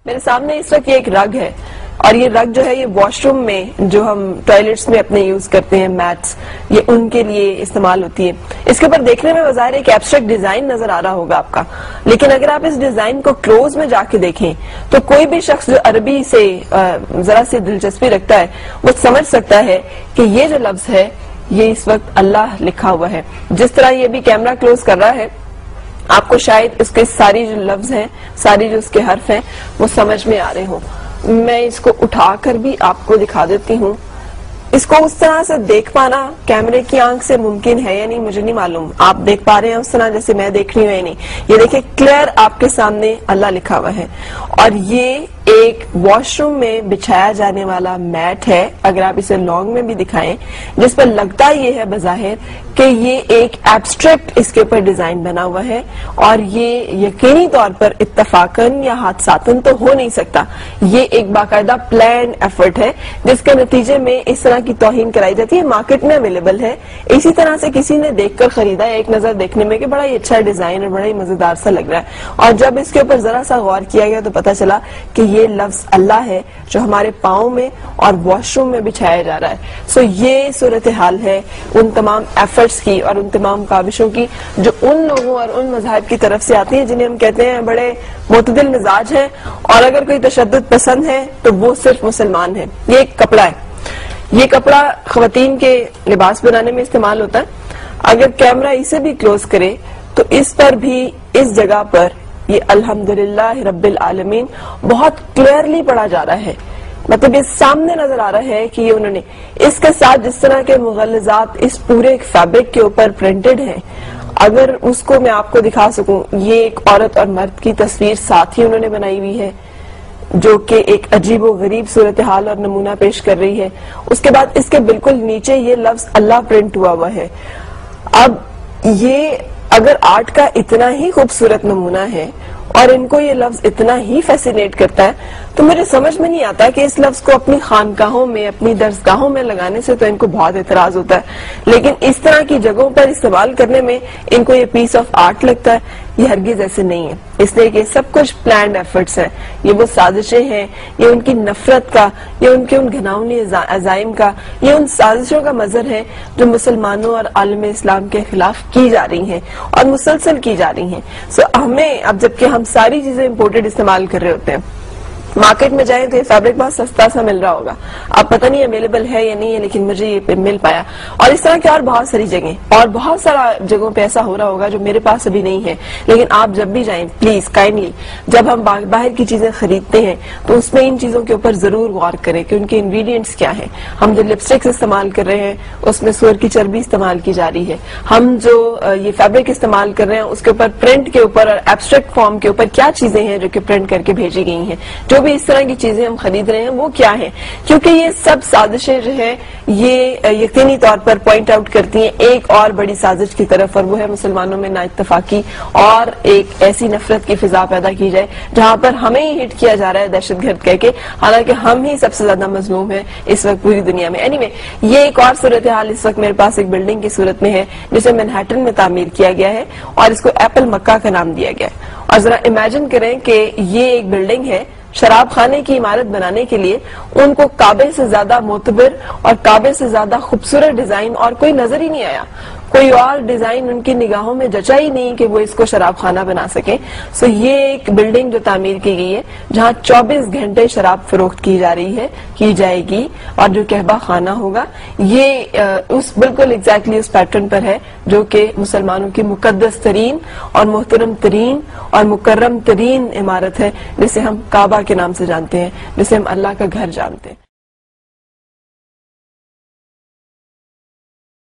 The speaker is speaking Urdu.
میرے سامنے اس وقت یہ ایک رگ ہے اور یہ رگ جو ہے یہ واش روم میں جو ہم ٹوائلٹس میں اپنے یوز کرتے ہیں میٹس، یہ ان کے لیے استعمال ہوتی ہے. اس کے اوپر دیکھنے میں بظاہر ایک ایبسٹریکٹ ڈیزائن نظر آ رہا ہوگا آپ کا، لیکن اگر آپ اس ڈیزائن کو کلوز میں جا کے دیکھیں تو کوئی بھی شخص جو عربی سے ذرا سی دلچسپی رکھتا ہے وہ سمجھ سکتا ہے کہ یہ جو لفظ ہے یہ اس وقت اللہ لکھا ہوا ہے. جس طرح یہ بھی کیمرہ کلوز کر رہا ہے آپ کو شاید اس کے ساری جو لفظ ہیں، ساری جو اس کے حرف ہیں وہ سمجھ میں آ رہے ہوں. میں اس کو اٹھا کر بھی آپ کو دکھا دیتی ہوں. اس کو اس طرح سے دیکھ پانا کیمرے کی آنکھ سے ممکن ہے یا نہیں مجھے نہیں معلوم. آپ دیکھ پا رہے ہیں اس طرح جیسے میں دیکھ رہی ہوں یا نہیں؟ یہ دیکھیں کلیئر آپ کے سامنے اللہ لکھا ہوا ہے اور یہ ایک واش روم میں بچھایا جانے والا میٹ ہے. اگر آپ اسے لانگ میں بھی دکھائیں جس پر لگتا یہ ہے بظاہر کہ یہ ایک ایبسٹریکٹ اس کے اوپر ڈیزائن بنا ہوا ہے اور یہ یقینی طور پر اتفاقاً یا حادثاتاً تو ہو نہیں سکتا. یہ ایک باقاعدہ پلان ایفرٹ ہے جس کے نتیجے میں اس طرح کی توہین کرائی جاتی ہے. مارکیٹ میں اویلیبل ہے. اسی طرح سے کسی نے دیکھ کر خریدا ہے ایک نظر دیکھنے میں کہ بڑا ہی اچھا ڈیزائن اور بڑا ہی مزیدار سا لگ رہا ہے اور جب اس کے اوپر ذرا سا غور کیا گیا تو پتا چلا کہ یہ لفظ اللہ ہے جو ہمارے پاؤں میں اور واش روم میں بچھایا جا رہا ہے. سو یہ صورتحال ہے ان تمام ایفرٹس کی اور ان تمام کاوشوں کی جو ان لوگوں اور ان مذاہب کی طرف سے آتی ہیں جنہیں ہم کہتے ہیں بڑے معتدل مزاج ہیں اور اگر کوئی تشدد پسند ہے تو وہ صرف مسلمان ہے. یہ ایک کپڑا ہے. یہ کپڑا خواتین کے لباس بنانے میں استعمال ہوتا ہے. اگر کیمرہ اسے بھی کلوز کرے تو اس پر بھی اس جگہ پر یہ الحمدللہ رب العالمین بہت کلیئرلی پڑھا جا رہا ہے. مطلب یہ سامنے نظر آ رہا ہے کہ یہ انہوں نے اس کے ساتھ جس طرح کے مغلظات اس پورے فیبرک کے اوپر پرنٹڈ ہیں اگر اس کو میں آپ کو دکھا سکوں. یہ ایک عورت اور مرد کی تصویر ساتھ ہی انہوں نے بنائی ہوئی ہے جو کہ ایک عجیب و غریب صورتحال اور نمونہ پیش کر رہی ہے. اس کے بعد اس کے بالکل نیچے یہ لفظ اللہ پرنٹ ہوا ہے. اب یہ اگر آرٹ کا اتنا ہی خوبصورت نمونہ ہے اور ان کو یہ لفظ اتنا ہی فیسینیٹ کرتا ہے تو مجھے سمجھ میں نہیں آتا کہ اس لفظ کو اپنی خانقاہوں میں اپنی درسگاہوں میں لگانے سے تو ان کو بہت اعتراض ہوتا ہے لیکن اس طرح کی جگہوں پر استعمال کرنے میں ان کو یہ پیس آف آرٹ لگتا ہے. یہ ہرگز ایسے نہیں ہے. اس لیے کہ سب کچھ پلانڈ ایفرٹس ہیں. یہ وہ سازشیں ہیں، یہ ان کی نفرت کا، یہ ان کے ان گھناؤنی عزائم کا، یہ ان سازشوں کا مظہر ہے جو مسلمانوں اور عالم اسلام کے خلاف کی جا رہی ہیں اور مسلسل کی جا رہی ہیں. سو ہمیں اب جبکہ ہم ساری چیزیں امپورٹڈ استعمال کر رہے ہوتے ہیں مارکیٹ میں جائیں تو یہ فیبرک بہت سستا سا مل رہا ہوگا. اب پتہ نہیں اویلیبل ہے یا نہیں ہے لیکن مجھے یہ مل پایا. اور اس طرح کی اور بہت ساری جگہیں اور بہت سارا جگہوں پہ ایسا ہو رہا ہوگا جو میرے پاس ابھی نہیں ہے. لیکن آپ جب بھی جائیں پلیز کائنڈلی جب ہم باہر کی چیزیں خریدتے ہیں تو اس میں ان چیزوں کے اوپر ضرور غور کریں کہ ان کے انگریڈینٹس کیا ہیں. ہم جو لپسٹکس استعمال کر رہے ہیں اس میں سور کی چربی استعمال کی جا رہی ہے. ہم جو یہ فیبرک استعمال کر رہے ہیں اس کے اوپر پرنٹ کے اوپر اور ایبسٹریکٹ فارم کے اوپر کیا چیزیں ہیں جو کہ پرنٹ کر کے بھیجی گئی ہیں. جو بھی اس طرح کی چیزیں ہم خرید رہے ہیں وہ کیا ہیں کیونکہ یہ سب سازشیں جو ہیں یہ یقینی طور پر پوائنٹ آؤٹ کرتی ہیں ایک اور بڑی سازش کی طرف اور وہ ہے مسلمانوں میں نا اتفاقی اور ایک ایسی نفرت کی فضا پیدا کی جائے جہاں پر ہمیں ہی ہٹ کیا جا رہا ہے دہشت گرد کہہ کے حالانکہ ہم ہی سب سے زیادہ مظلوم ہیں اس وقت پوری دنیا میں. اینی وے یہ ایک اور صورتحال اس وقت میرے پاس ایک بلڈنگ کی صورت میں ہے جسے مینہٹن میں تعمیر کیا گیا ہے اور اس کو ایپل مکہ کا نام دیا گیا ہے. اور ذرا امیجن کریں کہ یہ ایک بلڈنگ ہے شراب خانے کی عمارت بنانے کے لیے ان کو کعبے سے زیادہ معتبر اور کعبے سے زیادہ خوبصورت ڈیزائن اور کوئی نظر ہی نہیں آیا. کوئی اور ڈیزائن ان کی نگاہوں میں جچا ہی نہیں کہ وہ اس کو شراب خانہ بنا سکیں. سو یہ ایک بلڈنگ جو تعمیر کی گئی ہے جہاں 24 گھنٹے شراب فروخت کی جا رہی ہے کی جائے گی اور جو کہبہ خانہ ہوگا یہ اس بالکل ایگزیکٹلی اس پیٹرن پر ہے جو کہ مسلمانوں کی مقدس ترین اور محترم ترین اور مکرم ترین عمارت ہے جسے ہم کعبہ کے نام سے جانتے ہیں، جسے ہم اللہ کا گھر جانتے ہیں.